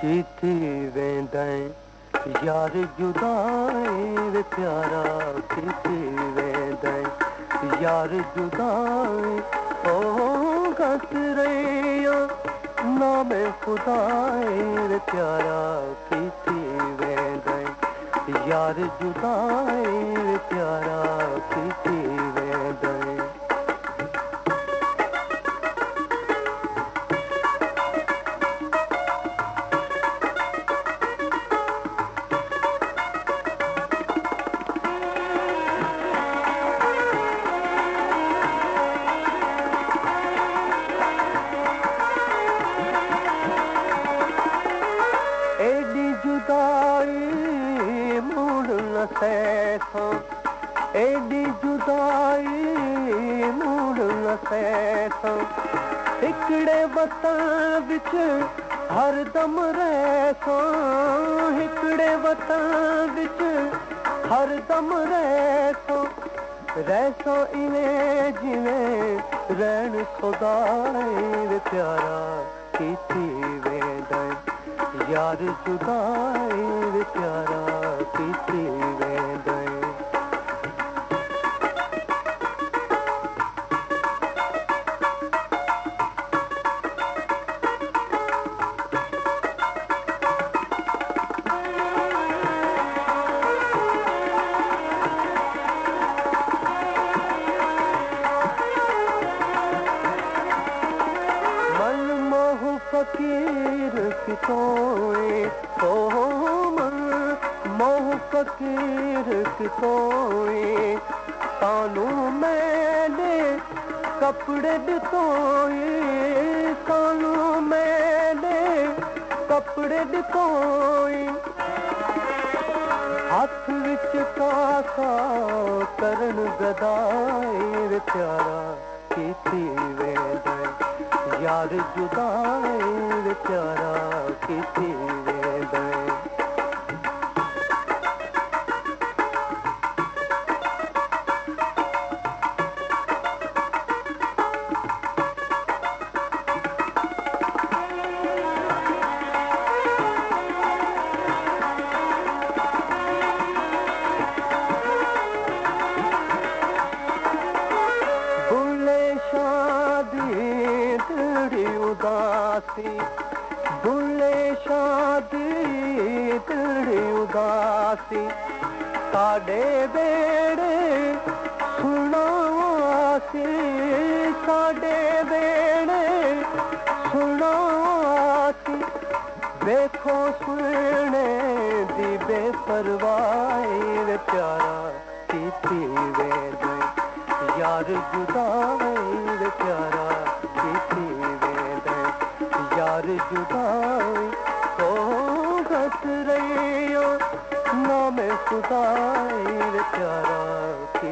कीती वेंदई यार जुदाई वे प्यारा कीती वेंदई यार जुदाई ओ गस रहिया नाम खुदाई वे प्यारा कीती वेंदई यार जुदाई वे प्यारा कीती वेंदई सैसो एडी जुदाई मुड़ न सैसो हिकड़े वतन विच हर दम रहसो हिकड़े वतन विच हर दम रहसो इवें जिवें रहन खुदाई प्यारा कीती वेंदई यार जुदाई प्यारा कीती वेंदई फकीर कितोए ओ मन मोह फकीर कितोए तानू मैंने कपड़े दितोए तानू मैंने कपड़े दितोए हाथ विच काका करन गदाई प्यारा कीती वेंदई यार जुदाई प्यारा कीती वेंदई बुले शादी तेरी उदासी साडे बेड़े सुनासी साडे बेड़े सुनासी देखो सुने दी बेपरवाही प्यारा कीती वेंदई यार जुदाई प्यारा कीती यार जुदाई ओ गस रहियो नाम खुदाई प्यारा की